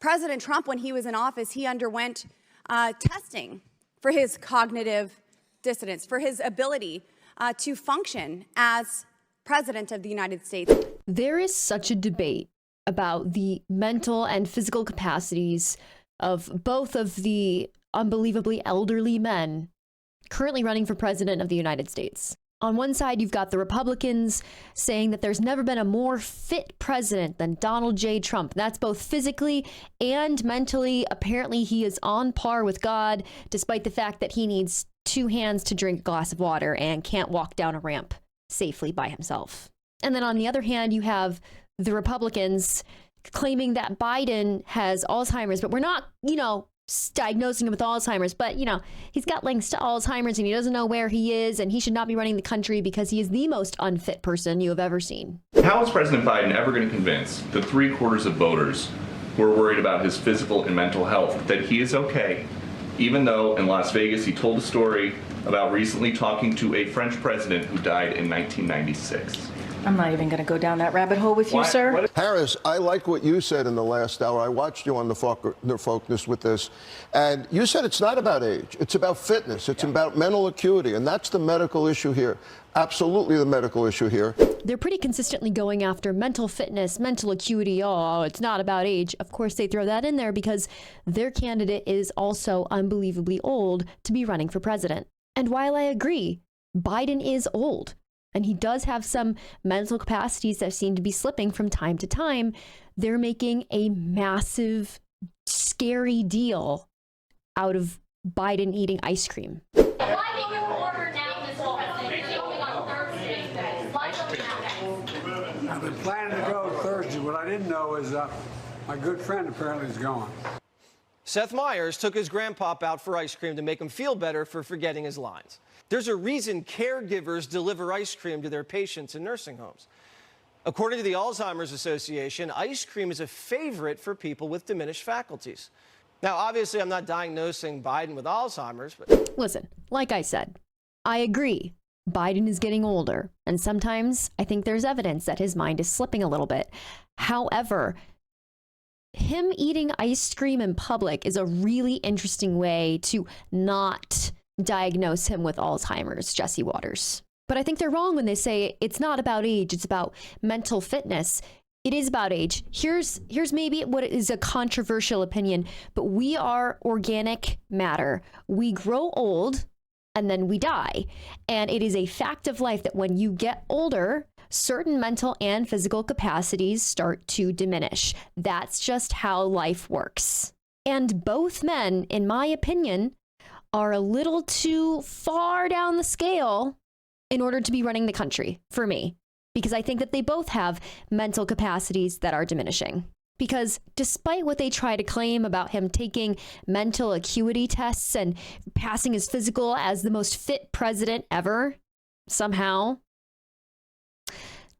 President Trump, when he was in office, he underwent testing for his cognitive dissonance, for his ability to function as president of the United States. There is such a debate about the mental and physical capacities of both of the unbelievably elderly men currently running for president of the United States. On one side, you've got the Republicans saying that there's never been a more fit president than Donald J. Trump. That's both physically and mentally. Apparently, he is on par with God, despite the fact that he needs 2 hands to drink a glass of water and can't walk down a ramp safely by himself. And then on the other hand, you have the Republicans claiming that Biden has Alzheimer's, but we're not, diagnosing him with Alzheimer's, but he's got links to Alzheimer's and he doesn't know where he is, and he should not be running the country because he is the most unfit person you have ever seen. How is President Biden ever going to convince the 3/4 of voters who are worried about his physical and mental health that he is okay, even though in Las Vegas he told a story about recently talking to a French president who died in 1996? I'm not even going to go down that rabbit hole with you, sir. Harris, I like what you said in the last hour. I watched you on the Focus with this, and you said it's not about age. It's about fitness. It's about mental acuity, and that's the medical issue here. Absolutely the medical issue here. They're pretty consistently going after mental fitness, mental acuity. Oh, it's not about age. Of course, they throw that in there because their candidate is also unbelievably old to be running for president. And while I agree, Biden is old, and he does have some mental capacities that seem to be slipping from time to time, they're making a massive, scary deal out of Biden eating ice cream. Why make your order now this whole thing? It's going on Thursday. I've been planning to go Thursday. What I didn't know is my good friend apparently is gone. Seth Meyers took his grandpop out for ice cream to make him feel better for forgetting his lines. There's a reason caregivers deliver ice cream to their patients in nursing homes. According to the Alzheimer's Association, ice cream is a favorite for people with diminished faculties. Now, obviously, I'm not diagnosing Biden with Alzheimer's, but... Listen, like I said, I agree. Biden is getting older, and sometimes I think there's evidence that his mind is slipping a little bit. However, him eating ice cream in public is a really interesting way to not diagnose him with Alzheimer's, Jesse Waters. But I think they're wrong when they say it's not about age, it's about mental fitness. It is about age. Here's maybe what is a controversial opinion, but we are organic matter. We grow old and then we die. And it is a fact of life that when you get older, certain mental and physical capacities start to diminish. That's just how life works. And both men, in my opinion, are a little too far down the scale in order to be running the country for me, because I think that they both have mental capacities that are diminishing. Because despite what they try to claim about him taking mental acuity tests and passing his physical as the most fit president ever, somehow,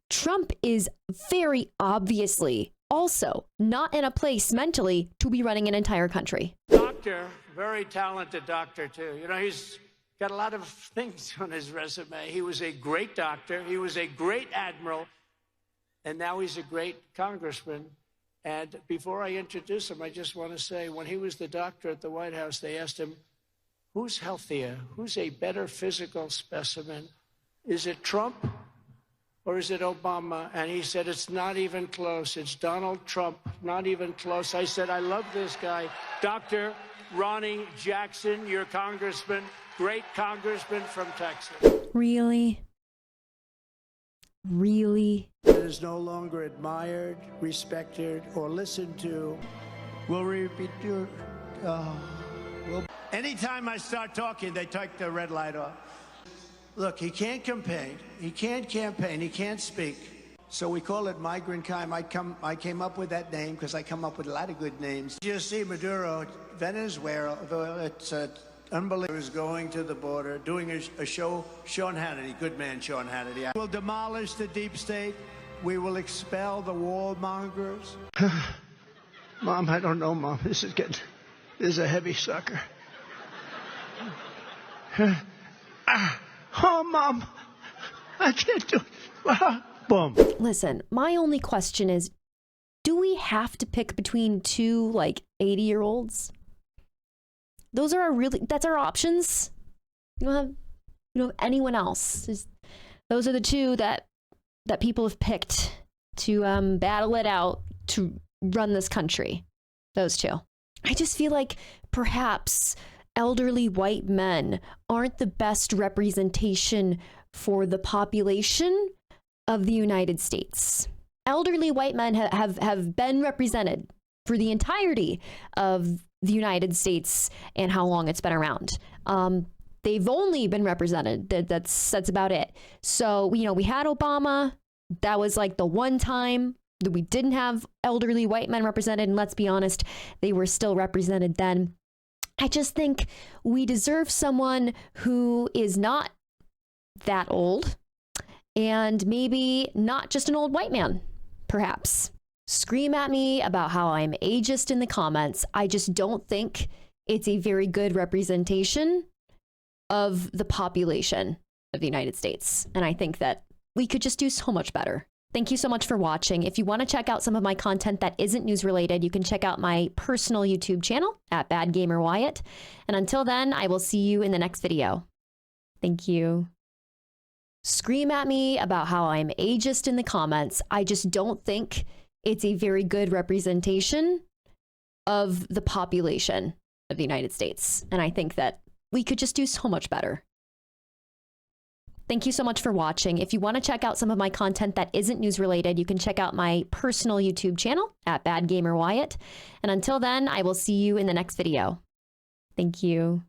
Trump is very obviously also not in a place mentally to be running an entire country. Doctor, very talented doctor, too. He's got a lot of things on his resume. He was a great doctor. He was a great admiral. And now he's a great congressman. And before I introduce him, I just want to say, when he was the doctor at the White House, they asked him, who's healthier? Who's a better physical specimen? Is it Trump or is it Obama? And he said, it's not even close. It's Donald Trump, not even close. I said, I love this guy. Dr. Ronnie Jackson, your congressman, great congressman from Texas. Really? Really? That is no longer admired, respected, or listened to. Will repeat your... Anytime I start talking, they take the red light off. Look, he can't campaign. He can't campaign. He can't speak. So we call it migrant crime. I came up with that name because I come up with a lot of good names. You see Maduro, Venezuela, it's unbelievable. Is going to the border, doing a show, Sean Hannity, good man Sean Hannity. We'll demolish the deep state. We will expel the warmongers. Mom, I don't know, Mom. This is a heavy sucker. Oh, Mom, I can't do it. Boom. Listen, my only question is, Do we have to pick between two like 80-year-olds? That's our options. You don't have anyone else. Those are the two that people have picked to battle it out to run this country. Those two. I just feel like perhaps elderly white men aren't the best representation for the population of the United States. Elderly white men have been represented for the entirety of the United States and how long it's been around. They've only been represented. That's about it. So, we had Obama. That was like the one time that we didn't have elderly white men represented. And let's be honest, they were still represented then. I just think we deserve someone who is not that old and maybe not just an old white man, perhaps. Scream at me about how I'm ageist in the comments. I just don't think it's a very good representation of the population of the United States. And I think that we could just do so much better. Thank you so much for watching. If you want to check out some of my content that isn't news related, you can check out my personal YouTube channel at Bad Gamer Wyatt. And until then, I will see you in the next video. Thank you. Scream at me about how I'm ageist in the comments. I just don't think it's a very good representation of the population of the United States. And I think that we could just do so much better. Thank you so much for watching. If you want to check out some of my content that isn't news related, you can check out my personal YouTube channel at Bad Gamer Wyatt. And until then, I will see you in the next video. Thank you.